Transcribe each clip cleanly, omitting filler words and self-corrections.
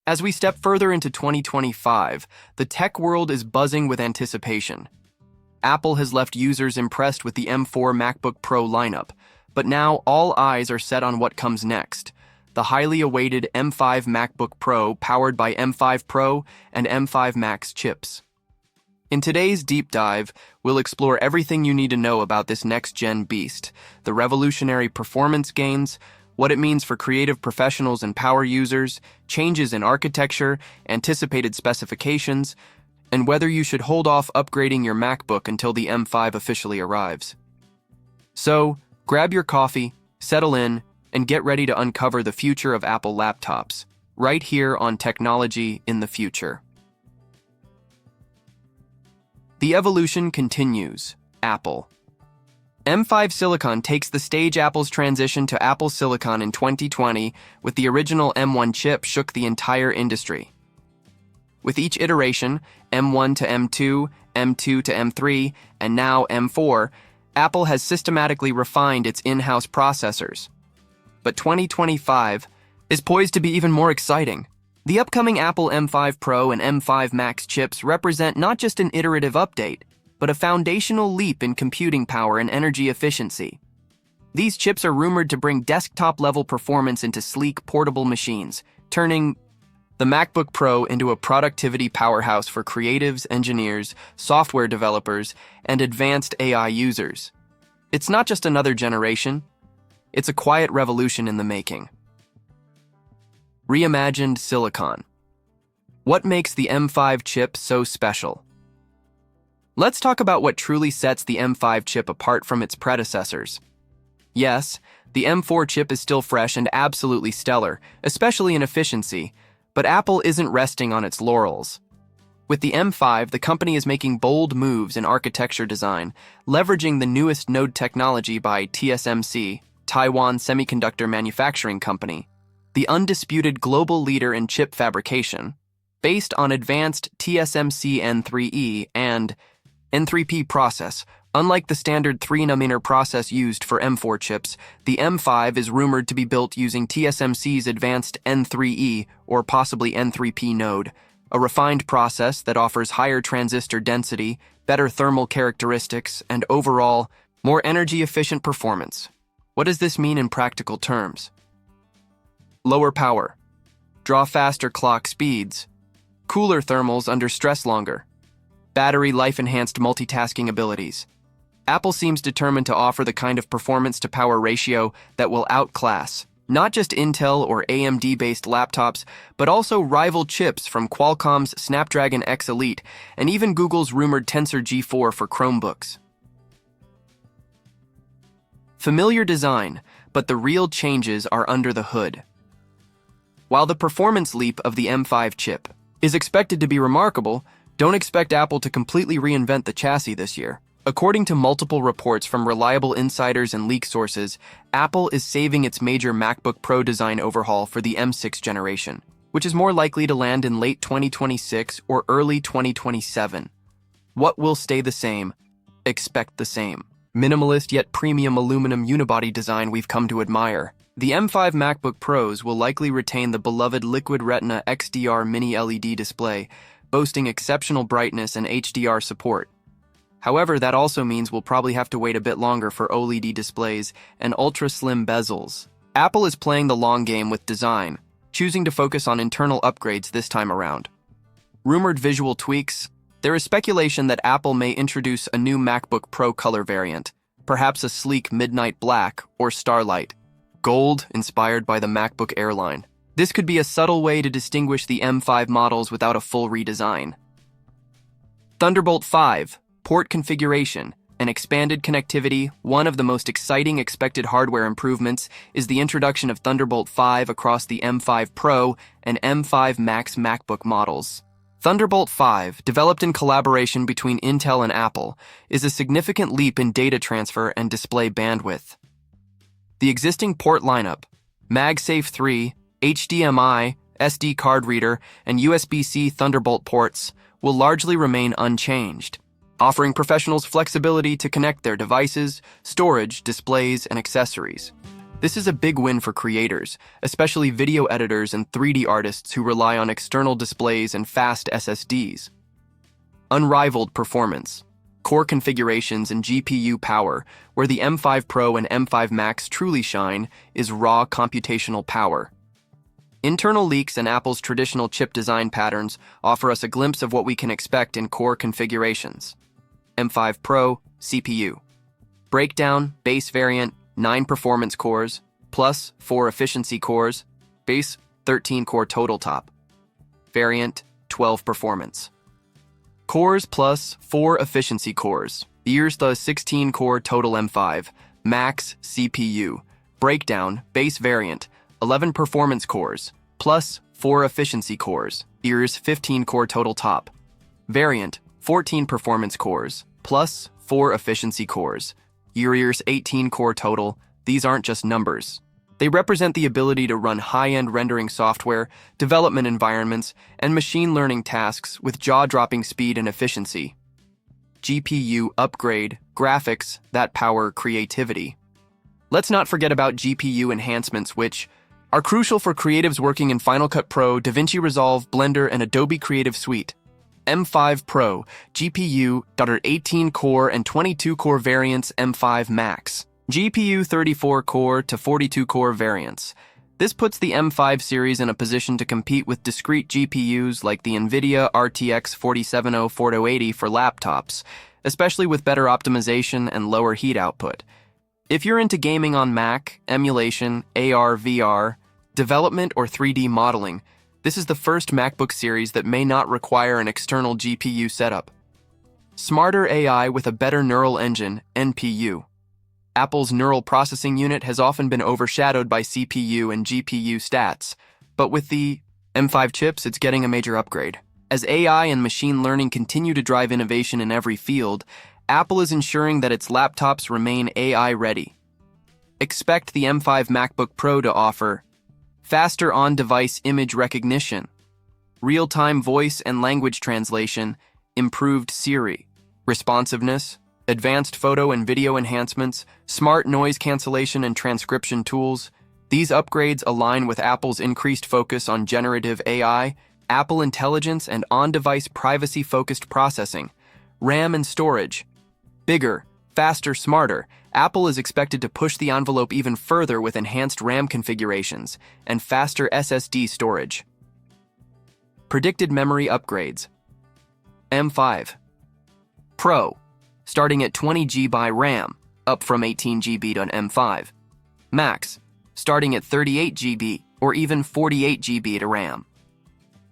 As we step further into 2025, the tech world is buzzing with anticipation. Apple has left users impressed with the M4 MacBook Pro lineup, but now all eyes are set on what comes next: the highly awaited M5 MacBook Pro powered by M5 Pro and M5 Max chips. In today's deep dive, we'll explore everything you need to know about this next-gen beast, the revolutionary performance gains, what it means for creative professionals and power users, changes in architecture, anticipated specifications, and whether you should hold off upgrading your MacBook until the M5 officially arrives. So, grab your coffee, settle in, and get ready to uncover the future of Apple laptops, right here on Technology in the Future. The evolution continues. Apple. M5 Silicon takes the stage. Apple's transition to Apple Silicon in 2020 with the original M1 chip shook the entire industry. With each iteration, M1 to M2, M2 to M3, and now M4, Apple has systematically refined its in-house processors. But 2025 is poised to be even more exciting. The upcoming Apple M5 Pro and M5 Max chips represent not just an iterative update, but a foundational leap in computing power and energy efficiency. These chips are rumored to bring desktop-level performance into sleek, portable machines, turning the MacBook Pro into a productivity powerhouse for creatives, engineers, software developers, and advanced AI users. It's not just another generation, it's a quiet revolution in the making. Reimagined silicon. What makes the M5 chip so special? Let's talk about what truly sets the M5 chip apart from its predecessors. Yes, the M4 chip is still fresh and absolutely stellar, especially in efficiency, but Apple isn't resting on its laurels. With the M5, the company is making bold moves in architecture design, leveraging the newest node technology by TSMC, Taiwan Semiconductor Manufacturing Company, the undisputed global leader in chip fabrication. Based on advanced TSMC N3E and N3P process, unlike the standard 3nm process used for M4 chips, the M5 is rumored to be built using TSMC's advanced N3E or possibly N3P node, a refined process that offers higher transistor density, better thermal characteristics, and overall, more energy-efficient performance. What does this mean in practical terms? Lower power, draw faster clock speeds, cooler thermals under stress longer, battery life-enhanced multitasking abilities. Apple seems determined to offer the kind of performance-to-power ratio that will outclass not just Intel or AMD-based laptops, but also rival chips from Qualcomm's Snapdragon X Elite and even Google's rumored Tensor G4 for Chromebooks. Familiar design, but the real changes are under the hood. While the performance leap of the M5 chip is expected to be remarkable, don't expect Apple to completely reinvent the chassis this year. According to multiple reports from reliable insiders and leak sources, Apple is saving its major MacBook Pro design overhaul for the M6 generation, which is more likely to land in late 2026 or early 2027. What will stay the same? Expect the same. Minimalist yet premium aluminum unibody design we've come to admire. The M5 MacBook Pros will likely retain the beloved Liquid Retina XDR mini LED display, boasting exceptional brightness and HDR support. However, that also means we'll probably have to wait a bit longer for OLED displays and ultra-slim bezels. Apple is playing the long game with design, choosing to focus on internal upgrades this time around. Rumored visual tweaks. There is speculation that Apple may introduce a new MacBook Pro color variant, perhaps a sleek midnight black or starlight. Gold, inspired by the MacBook Air line. This could be a subtle way to distinguish the M5 models without a full redesign. Thunderbolt 5, port configuration, and expanded connectivity. One of the most exciting expected hardware improvements is the introduction of Thunderbolt 5 across the M5 Pro and M5 Max MacBook models. Thunderbolt 5, developed in collaboration between Intel and Apple, is a significant leap in data transfer and display bandwidth. The existing port lineup, MagSafe 3, HDMI, SD card reader, and USB-C Thunderbolt ports will largely remain unchanged, offering professionals flexibility to connect their devices, storage, displays, and accessories. This is a big win for creators, especially video editors and 3D artists who rely on external displays and fast SSDs. Unrivaled performance, core configurations, and GPU power. Where the M5 Pro and M5 Max truly shine is raw computational power. Internal leaks and Apple's traditional chip design patterns offer us a glimpse of what we can expect in core configurations. M5 Pro CPU. Breakdown, base variant, 9 performance cores, plus 4 efficiency cores, base 13 core total top. Variant, 12 performance. Cores plus 4 efficiency cores. Here's the 16 core total M5 Max CPU. Breakdown, base variant, 11 performance cores, plus 4 efficiency cores. Here's 15 core total top. Variant, 14 performance cores, plus 4 efficiency cores. Here's 18 core total. These aren't just numbers. They represent the ability to run high-end rendering software, development environments, and machine learning tasks with jaw-dropping speed and efficiency. GPU upgrade, graphics that power creativity. Let's not forget about GPU enhancements, which are crucial for creatives working in Final Cut Pro, DaVinci Resolve, Blender, and Adobe Creative Suite. M5 Pro, GPU, 18-core and 22-core variants. M5 Max, GPU 34-core to 42-core variants. This puts the M5 series in a position to compete with discrete GPUs like the NVIDIA RTX 4070-4080 for laptops, especially with better optimization and lower heat output. If you're into gaming on Mac, emulation, AR, VR, development, or 3D modeling, this is the first MacBook series that may not require an external GPU setup. Smarter AI with a better neural engine, NPU. Apple's neural processing unit has often been overshadowed by CPU and GPU stats, but with the M5 chips, it's getting a major upgrade. As AI and machine learning continue to drive innovation in every field, Apple is ensuring that its laptops remain AI-ready. Expect the M5 MacBook Pro to offer faster on-device image recognition, real-time voice and language translation, improved Siri, responsiveness, advanced photo and video enhancements, smart noise cancellation and transcription tools. These upgrades align with Apple's increased focus on generative AI, Apple Intelligence, and on-device privacy-focused processing. RAM and storage. Bigger, faster, smarter. Apple is expected to push the envelope even further with enhanced RAM configurations and faster SSD storage. Predicted memory upgrades. M5 Pro, starting at 20 GB RAM, up from 18 GB on M5. Max, starting at 38 GB or even 48 GB to RAM.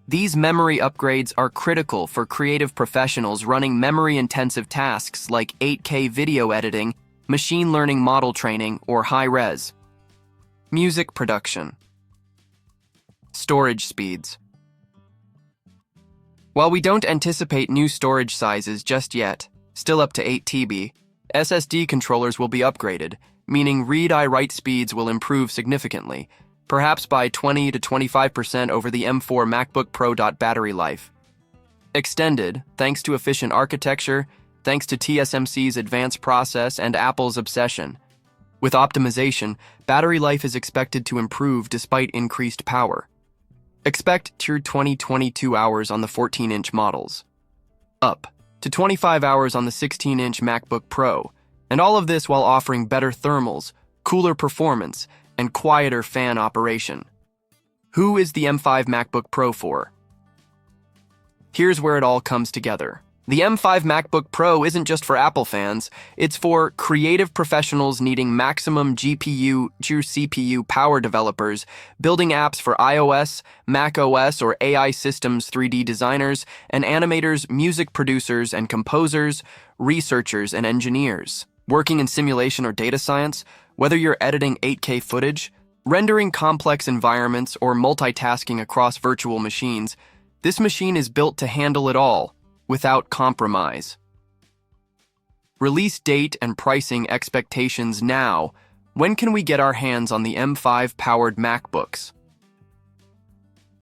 These memory upgrades are critical for creative professionals running memory-intensive tasks like 8K video editing, machine learning model training, or high-res music production. Storage speeds. While we don't anticipate new storage sizes just yet, still up to 8 TB, SSD controllers will be upgraded, meaning read-I-write speeds will improve significantly, perhaps by 20 to 25% over the M4 MacBook Pro. Battery life. Extended, thanks to efficient architecture, thanks to TSMC's advanced process and Apple's obsession. With optimization, battery life is expected to improve despite increased power. Expect tier 22 hours on the 14-inch models. Up to 25 hours on the 16-inch MacBook Pro, and all of this while offering better thermals, cooler performance, and quieter fan operation. Who is the M5 MacBook Pro for? Here's where it all comes together. The M5 MacBook Pro isn't just for Apple fans, it's for creative professionals needing maximum GPU to CPU power, developers building apps for iOS, macOS, or AI systems, 3D designers and animators, music producers and composers, researchers and engineers. Working in simulation or data science, whether you're editing 8K footage, rendering complex environments, or multitasking across virtual machines, this machine is built to handle it all, without compromise. Release date and pricing expectations now. When can we get our hands on the M5-powered MacBooks?